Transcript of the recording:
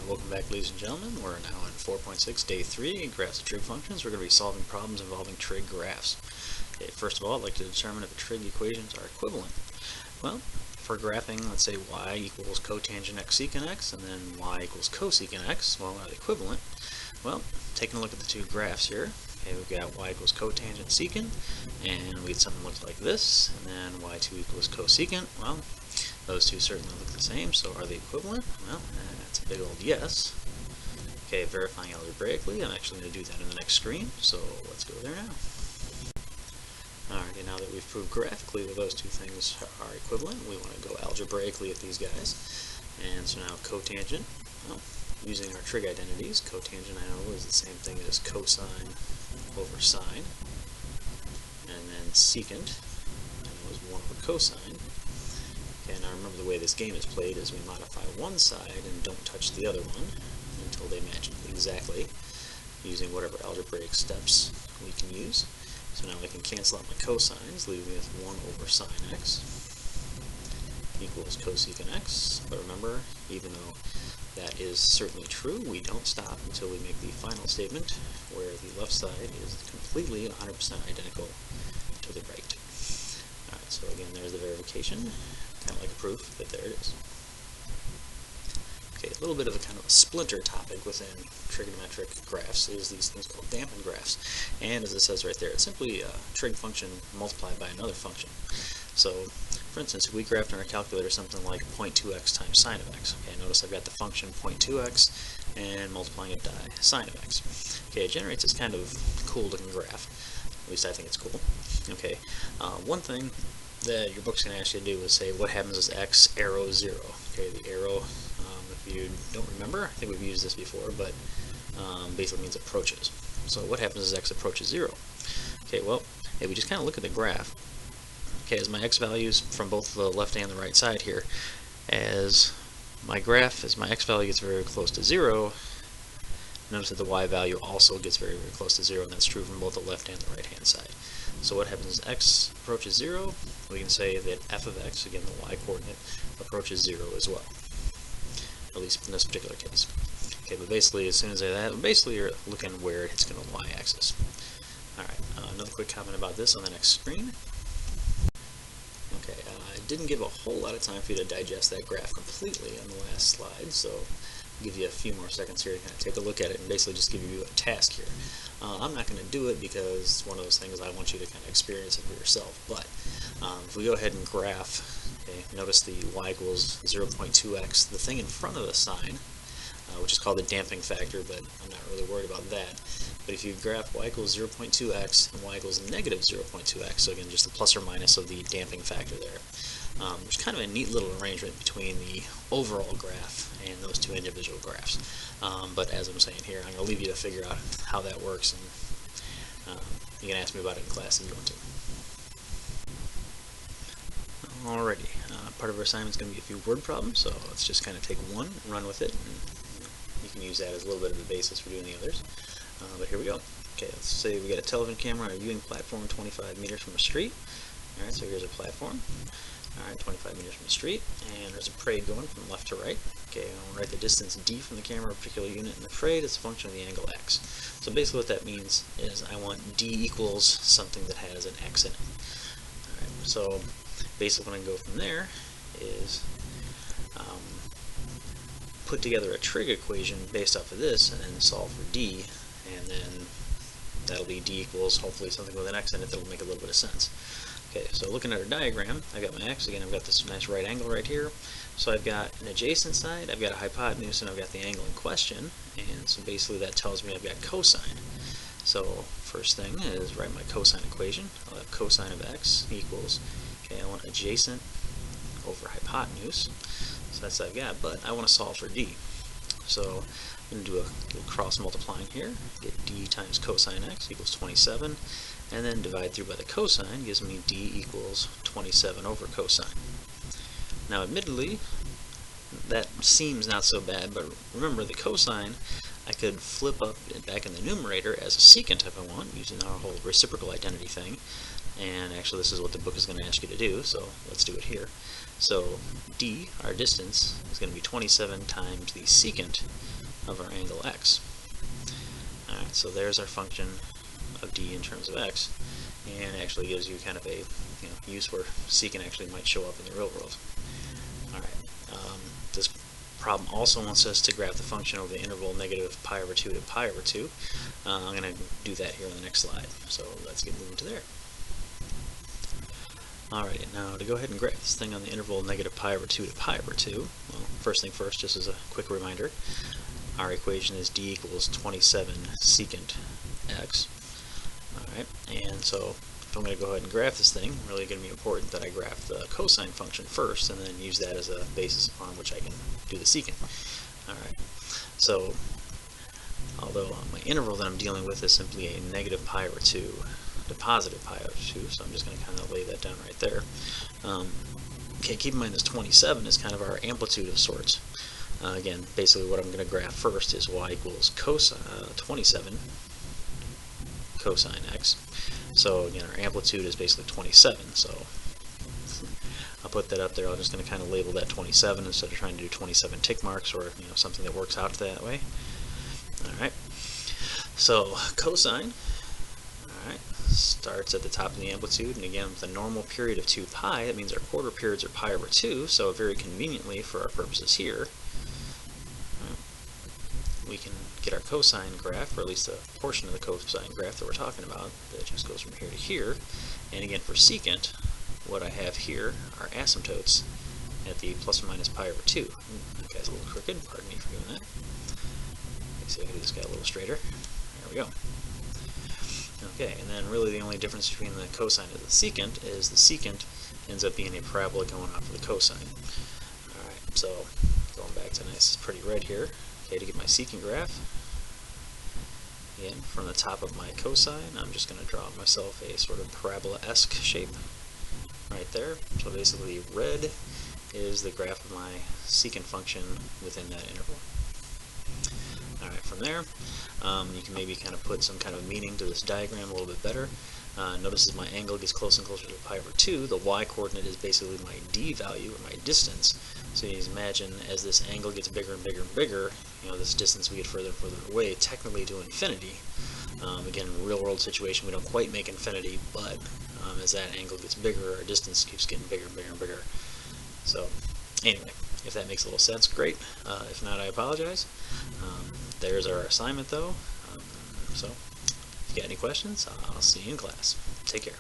Welcome back, ladies and gentlemen. We're now on 4.6, day 3, graphs of trig functions. We're going to be solving problems involving trig graphs. Okay, first of all, I'd like to determine if the trig equations are equivalent. Well, for graphing, let's say y equals cotangent x secant x, and then y equals cosecant x. Well, are they equivalent? Well, taking a look at the two graphs here, okay, we've got y equals cotangent secant, and we get something that looks like this, and then y2 equals cosecant. Well, those two certainly look the same, so are they equivalent? Well, that's a big old yes. Okay, verifying algebraically, I'm actually going to do that in the next screen, so let's go there now. Alrighty, now that we've proved graphically that those two things are equivalent, we want to go algebraically with these guys. And so now cotangent, well, using our trig identities, cotangent I know is the same thing as cosine over sine, and then secant I know is 1 over cosine. Okay, now remember the way this game is played is we modify one side and don't touch the other one until they match exactly, using whatever algebraic steps we can use. So now I can cancel out my cosines, leaving me with 1 over sine x equals cosecant x. But remember, even though that is certainly true, we don't stop until we make the final statement where the left side is completely 100% identical to the right. Alright, so again, there's the verification. Kind of like a proof that there it is. Okay, a little bit of a kind of a splinter topic within trigonometric graphs is these things called dampened graphs. And as it says right there, it's simply a trig function multiplied by another function. So, for instance, if we graphed on our calculator something like 0.2x times sine of x. Okay, notice I've got the function 0.2x and multiplying it by sine of x. Okay, it generates this kind of cool looking graph. At least I think it's cool. Okay, one thing that your book's going to ask you to do is say what happens as x arrow 0. Okay, the arrow, if you don't remember, I think we've used this before, but basically means approaches. So what happens as x approaches 0? Okay, well, if we just kind of look at the graph, okay, as my x values from both the left and the right side here, as my x value gets very close to 0, notice that the y value also gets very, very close to 0, and that's true from both the left and the right hand side. So what happens as x approaches 0, we can say that f of x, again the y coordinate, approaches 0 as well. At least in this particular case. Okay, but basically as soon as I say that, basically you're looking where it hits going to the y-axis. Alright, another quick comment about this on the next screen. Okay, I didn't give a whole lot of time for you to digest that graph completely on the last slide, so I'll give you a few more seconds here to kind of take a look at it and basically just give you a task here. I'm not going to do it because it's one of those things I want you to kind of experience it for yourself, but if we go ahead and graph, okay, notice the y equals 0.2x, the thing in front of the sign, which is called the damping factor, but I'm not really worried about that. But if you graph y equals 0.2x and y equals negative 0.2x, so again, just the plus or minus of the damping factor there, there's kind of a neat little arrangement between the overall graph and those two individual graphs. But as I'm saying here, I'm going to leave you to figure out how that works, and you can ask me about it in class if you want to. Alrighty, part of our assignment is going to be a few word problems, so let's just kind of take one and run with it, and you can use that as a little bit of a basis for doing the others. But here we go. Okay, let's say we got a television camera on a viewing platform 25 meters from a street. Alright, so here's a platform. Alright, 25 meters from the street, and there's a parade going from left to right. Okay, I'll write the distance d from the camera, a particular unit in the parade, as a function of the angle x. So basically what that means is I want d equals something that has an x in it. Alright, so basically what I can go from there is put together a trig equation based off of this and then solve for d, and then that'll be d equals hopefully something with an x in it that'll make a little bit of sense. Okay, so looking at our diagram, I've got my x, again I've got this nice right angle right here, so I've got an adjacent side, I've got a hypotenuse, and I've got the angle in question, and so basically that tells me I've got cosine. So first thing is write my cosine equation. I'll have cosine of x equals, okay, I want adjacent over hypotenuse, so that's what I've got, but I want to solve for d. So I'm going to do a cross multiplying here, get d times cosine x equals 27, and then divide through by the cosine gives me d equals 27 over cosine. Now admittedly, that seems not so bad, but remember the cosine I could flip up back in the numerator as a secant if I want, using our whole reciprocal identity thing. And actually this is what the book is going to ask you to do, so let's do it here. So d, our distance, is going to be 27 times the secant of our angle x. Alright, so there's our function of d in terms of x, and it actually gives you kind of a use where secant actually might show up in the real world. Alright, this problem also wants us to graph the function over the interval negative pi over 2 to pi over 2. I'm going to do that here on the next slide, so let's get moving to there. Alright, now to go ahead and graph this thing on the interval negative pi over 2 to pi over 2, well, first thing first, just as a quick reminder, our equation is d equals 27 secant x. Alright, and so if I'm going to go ahead and graph this thing, really going to be important that I graph the cosine function first and then use that as a basis upon which I can do the secant. Alright, so although my interval that I'm dealing with is simply a negative pi over 2 to positive pi over 2, so I'm just going to kind of lay that down right there. Okay, keep in mind this 27 is kind of our amplitude of sorts. Again, basically what I'm going to graph first is y equals 27 cosine x. So again, our amplitude is basically 27, so I'll put that up there. I'm just going to kind of label that 27 instead of trying to do 27 tick marks or something that works out that way. Alright, so cosine starts at the top of the amplitude, and again with a normal period of 2 pi, that means our quarter periods are pi over 2, so very conveniently for our purposes here, we can get our cosine graph, or at least a portion of the cosine graph that we're talking about, that just goes from here to here. And again for secant, what I have here are asymptotes at the plus or minus pi over 2. That guy's a little crooked, pardon me for doing that. Let's see if I can do this guy a little straighter. There we go. Okay, and then really the only difference between the cosine and the secant is the secant ends up being a parabola going off of the cosine. Alright, so going back to nice pretty red here, okay, to get my secant graph, again, from the top of my cosine, I'm just going to draw myself a sort of parabola-esque shape right there. So basically red is the graph of my secant function within that interval. Alright, from there, you can maybe kind of put some kind of meaning to this diagram a little bit better. Notice as my angle gets closer and closer to pi over 2, the y-coordinate is basically my d value, or my distance. So you can imagine as this angle gets bigger and bigger and bigger, this distance we get further and further away, technically to infinity. Again, in a real-world situation, we don't quite make infinity, but as that angle gets bigger, our distance keeps getting bigger and bigger and bigger. So anyway, if that makes a little sense, great. If not, I apologize. There's our assignment, though. So if you got any questions, I'll see you in class. Take care.